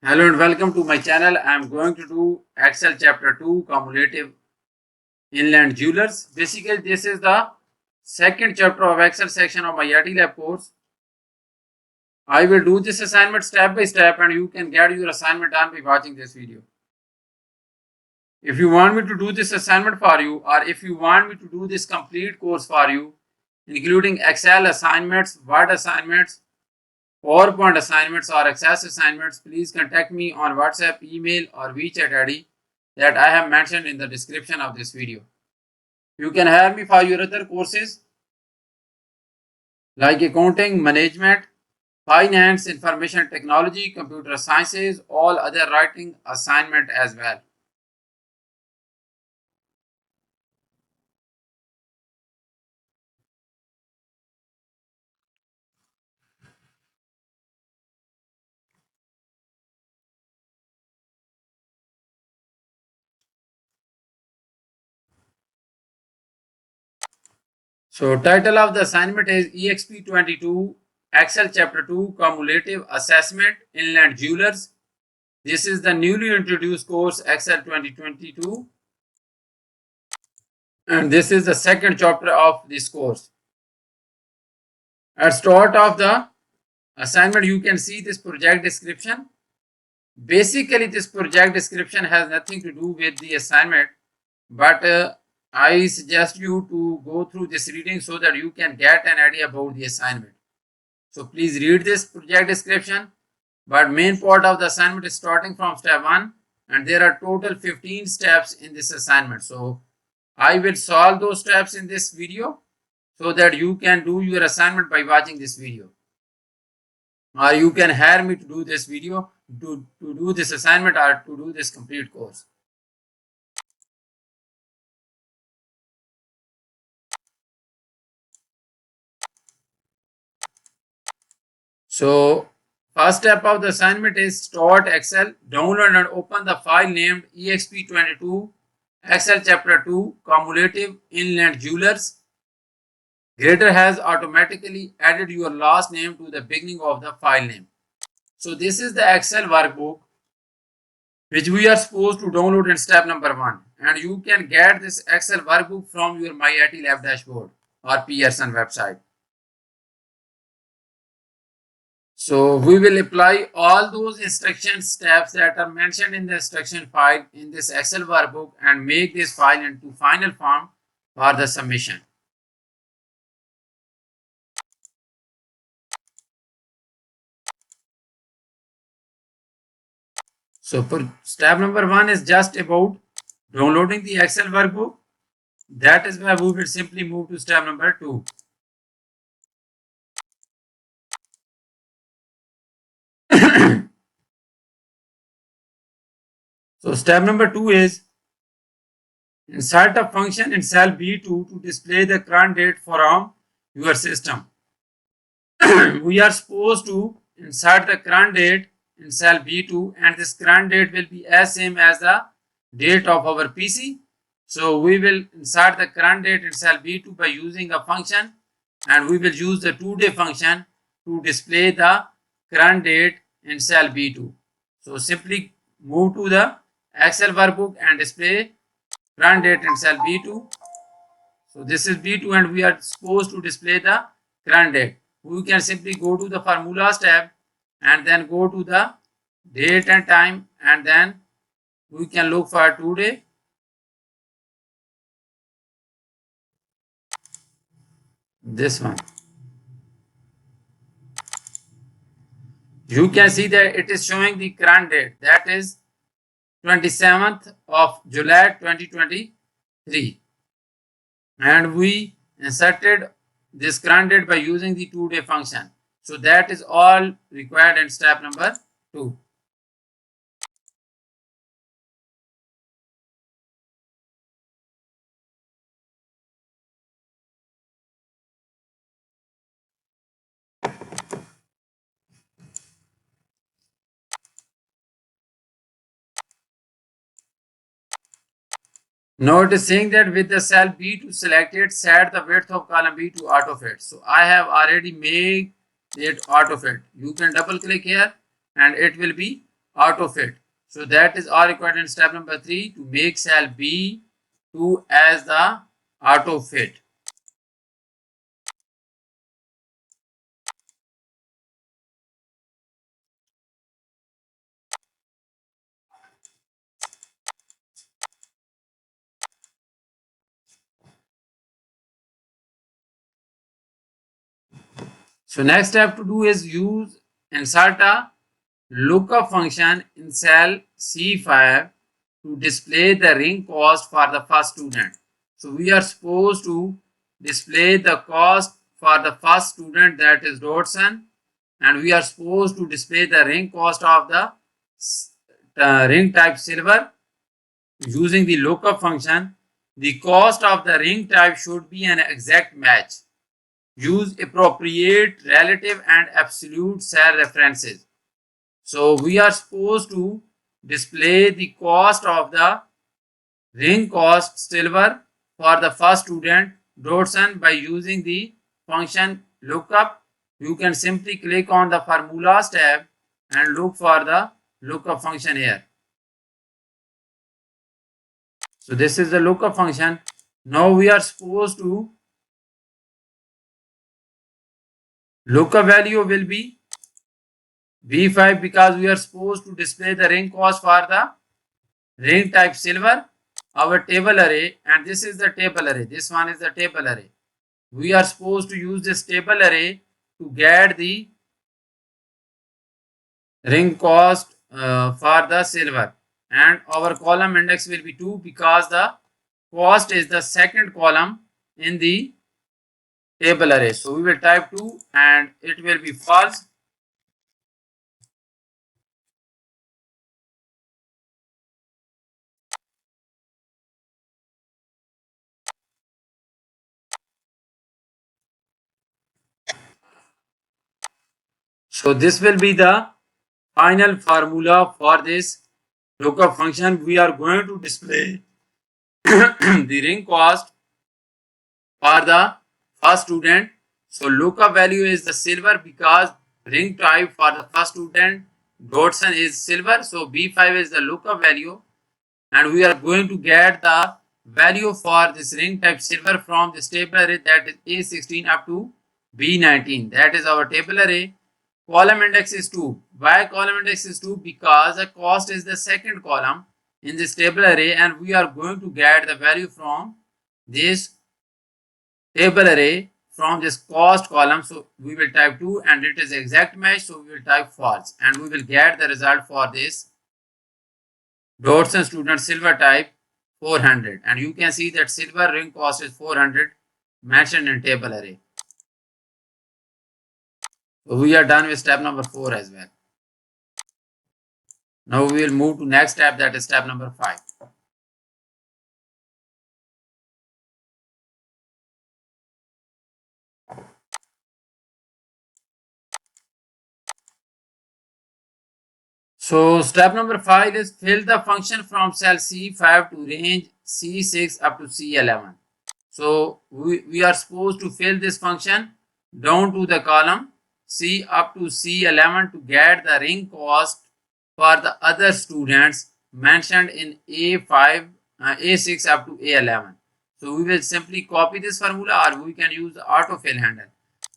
Hello and welcome to my channel. I am going to do Excel chapter 2 cumulative inland jewelers. Basically, this is the second chapter of Excel section of my IT lab course. I will do this assignment step by step and you can get your assignment done by watching this video. If you want me to do this assignment for you, or if you want me to do this complete course for you, including Excel assignments, Word assignments, PowerPoint assignments or Access assignments, please contact me on WhatsApp, email or WeChat ID that I have mentioned in the description of this video. You can hire me for your other courses like accounting, management, finance, information technology, computer sciences, all other writing assignment as well. So title of the assignment is Exp22 Excel chapter 2 Cumulative Assessment Inland Jewelers. This is the newly introduced course Excel 2022 and this is the second chapter of this course. At start of the assignment you can see this project description. Basically this project description has nothing to do with the assignment, but I suggest you to go through this reading so that you can get an idea about the assignment. So please read this project description, but main part of the assignment is starting from step 1 and there are total 15 steps in this assignment. So I will solve those steps in this video so that you can do your assignment by watching this video. Or you can hire me to do this video, to do this assignment or to do this complete course. So first step of the assignment is start Excel, download and open the file named Exp22 Excel chapter 2 Cumulative Inland Jewelers. Grader has automatically added your last name to the beginning of the file name. So this is the Excel workbook which we are supposed to download in step number 1, and you can get this Excel workbook from your My IT Lab dashboard or Pearson website. So we will apply all those instruction steps that are mentioned in the instruction file in this Excel workbook and make this file into final form for the submission. So for step number 1 is just about downloading the Excel workbook. That is why we will simply move to step number 2. So step number 2 is insert a function in cell B2 to display the current date from your system. We are supposed to insert the current date in cell B2 and this current date will be as same as the date of our PC. So we will insert the current date in cell B2 by using a function, and we will use the today function to display the current date in cell B2. So simply move to the Excel workbook and display current date in cell B2. So this is B2 and we are supposed to display the current date. We can simply go to the formulas tab and then go to the date and time, and then we can look for today. This one. You can see that it is showing the current date, that is 27th of July 2023, and we inserted this current date by using the today function. So that is all required in step number 2. Now it is saying that with the cell B2 selected, set the width of column B to auto fit. So I have already made it auto fit. You can double click here and it will be auto fit. So that is all required in step number 3 to make cell B2 as the auto fit. So next step to do is insert a lookup function in cell C5 to display the ring cost for the first student. So we are supposed to display the cost for the first student, that is Dodson, and we are supposed to display the ring cost of the ring type silver using the lookup function. The cost of the ring type should be an exact match. Use appropriate relative and absolute cell references. So we are supposed to display the cost of the ring cost silver for the first student Dodson by using the function lookup. You can simply click on the formulas tab and look for the lookup function here. So this is the lookup function. Now we are supposed to lookup value will be B5 because we are supposed to display the ring cost for the ring type silver, our table array, and this is the table array. This one is the table array. We are supposed to use this table array to get the ring cost for the silver, and our column index will be 2 because the cost is the second column in the table array. So we will type 2 and it will be false. So this will be the final formula for this lookup function. We are going to display the ring cost for the first student. So lookup value is the silver because ring type for the first student Dodson is silver. So B5 is the lookup value, and we are going to get the value for this ring type silver from this table array, that is A16 up to B19. That is our table array. Column index is 2. Why column index is 2? Because the cost is the second column in this table array, and we are going to get the value from this table array from this cost column. So we will type 2 and it is exact match, so we will type false and we will get the result for this Dodson student silver type 400, and you can see that silver ring cost is 400 mentioned in table array. So we are done with step number 4 as well. Now we will move to next step, that is step number 5. So step number 5 is fill the function from cell C5 to range C6 up to C11. So we are supposed to fill this function down to the column C up to C11 to get the ring cost for the other students mentioned in A5, A6 up to A11. So we will simply copy this formula, or we can use the autofill handle.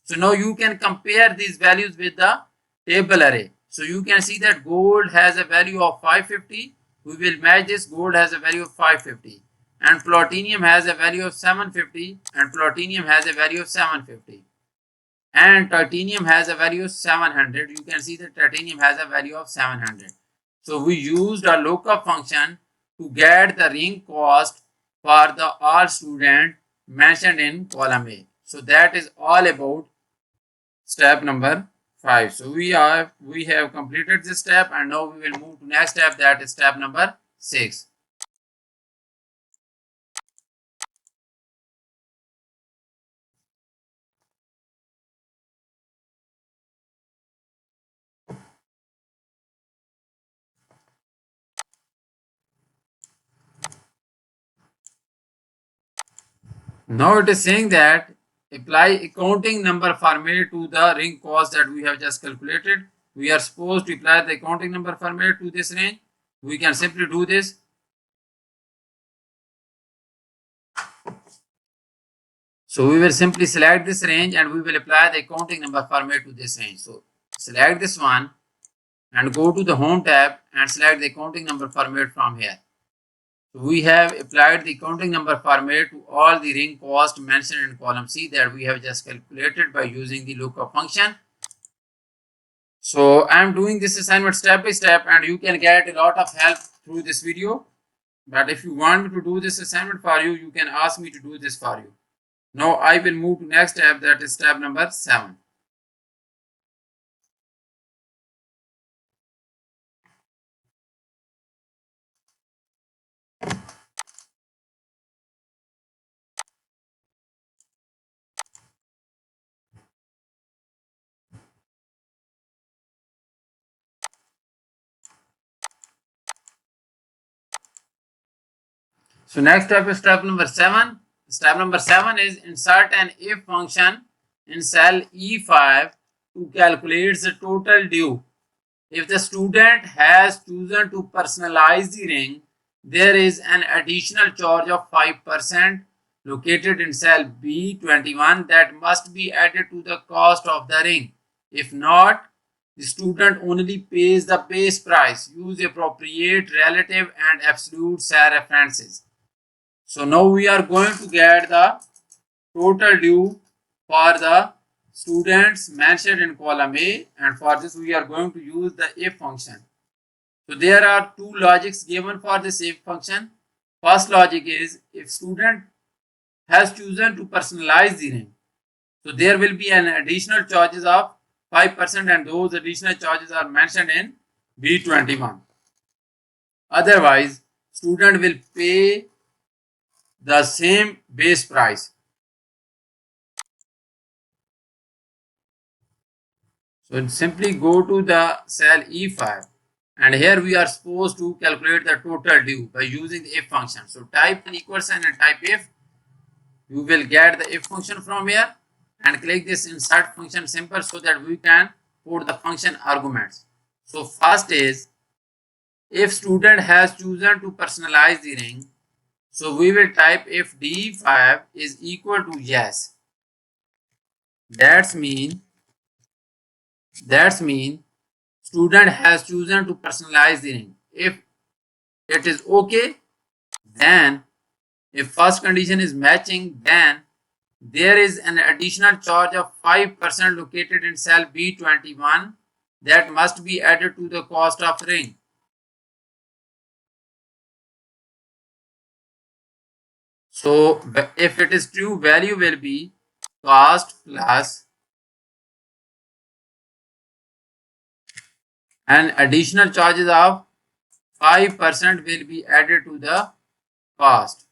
So now you can compare these values with the table array. So you can see that gold has a value of 550. We will match this. Gold has a value of 550. And platinum has a value of 750. And platinum has a value of 750. And titanium has a value of 700. You can see that titanium has a value of 700. So we used a lookup function to get the ring cost for the all student mentioned in column A. So that is all about step number 5. So we have completed this step, and now we will move to next step, that is step number 6. Now it is saying that apply accounting number format to the ring cost that we have just calculated. we are supposed to apply the counting number format to this range. We can simply do this. So we will simply select this range and we will apply the counting number format to this range. So select this one and go to the home tab and select the counting number format from here. So we have applied the counting number format to all the ring cost mentioned in column C that we have just calculated by using the lookup function. So I am doing this assignment step by step and you can get a lot of help through this video. But if you want me to do this assignment for you, you can ask me to do this for you. Now I will move to next step, that is step number 7. So next step is step number 7. Step number 7 is insert an if function in cell E5 to calculate the total due. If the student has chosen to personalize the ring, there is an additional charge of 5% located in cell B21 that must be added to the cost of the ring. If not, the student only pays the base price. Use appropriate relative and absolute cell references. So now we are going to get the total due for the students mentioned in column A, and for this we are going to use the if function. So there are two logics given for this if function. First logic is if student has chosen to personalize the ring, so there will be an additional charges of 5% and those additional charges are mentioned in B21. Otherwise, student will pay the same base price. So simply go to the cell E5 and here we are supposed to calculate the total due by using the if function. So type an equal sign and type if. You will get the if function from here and click this insert function simple so that we can put the function arguments. So first is if student has chosen to personalize the ring, so we will type if D5 is equal to yes. That's mean student has chosen to personalize the ring. If it is okay, then if first condition is matching, then there is an additional charge of 5% located in cell B21 that must be added to the cost of ring. So if it is true, value will be cost plus and additional charges of 5% will be added to the cost.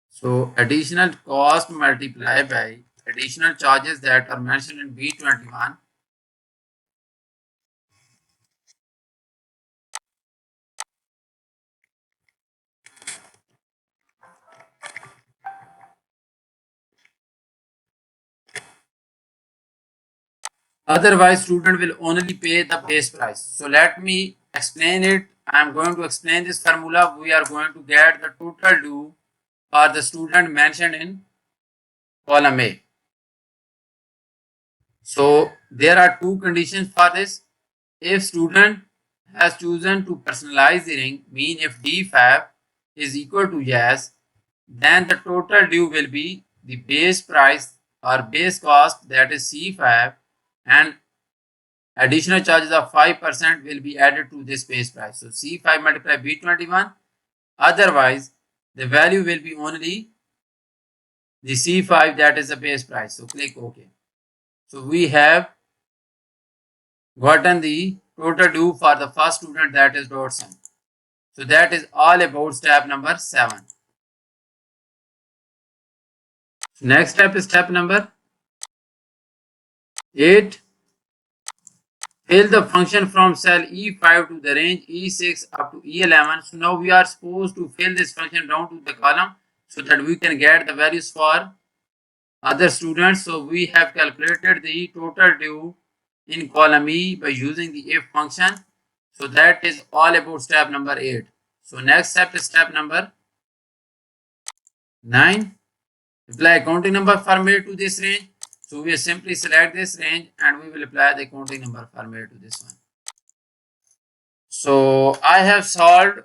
So additional cost multiplied by additional charges that are mentioned in B21 . Otherwise, student will only pay the base price. So let me explain it. I am going to explain this formula. We are going to get the total due for the student mentioned in column A. So there are two conditions for this. If student has chosen to personalize the ring, mean if D5 is equal to yes, then the total due will be the base price or base cost, that is C5, and additional charges of 5% will be added to this base price. So C5 multiply B21. Otherwise, the value will be only the C5, that is the base price. So click OK. So we have gotten the total due for the first student, that is Dodson. So that is all about step number 7. Next step is step number 8. Fill the function from cell E5 to the range E6 up to E11. So now we are supposed to fill this function down to the column so that we can get the values for other students. So we have calculated the total due in column E by using the if function. So that is all about step number 8. So next step is step number 9. Apply accounting number format to this range. So we simply select this range and we will apply the accounting number format to this one. So I have solved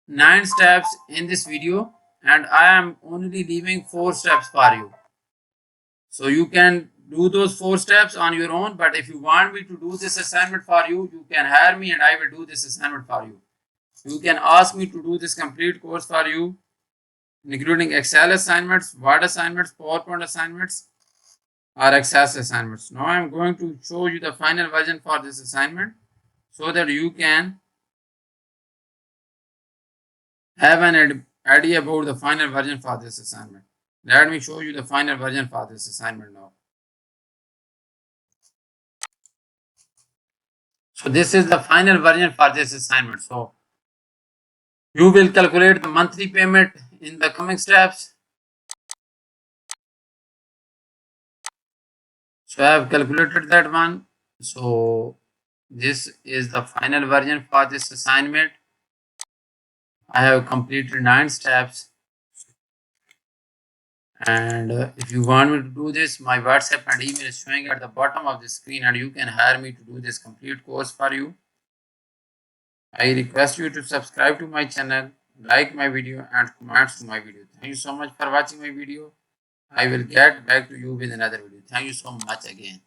9 steps in this video and I am only leaving 4 steps for you. So you can do those 4 steps on your own, but if you want me to do this assignment for you, you can hire me and I will do this assignment for you. You can ask me to do this complete course for you, including Excel assignments, Word assignments, PowerPoint assignments, or Access assignments. Now I am going to show you the final version for this assignment so that you can have an idea about the final version for this assignment. Let me show you the final version for this assignment now. So this is the final version for this assignment. So you will calculate the monthly payment in the coming steps. So I have calculated that one. So this is the final version for this assignment. I have completed 9 steps. And if you want me to do this, my WhatsApp and email is showing at the bottom of the screen and you can hire me to do this complete course for you. I request you to subscribe to my channel, like my video and comments to my video. Thank you so much for watching my video. I will get back to you with another video. Thank you so much again.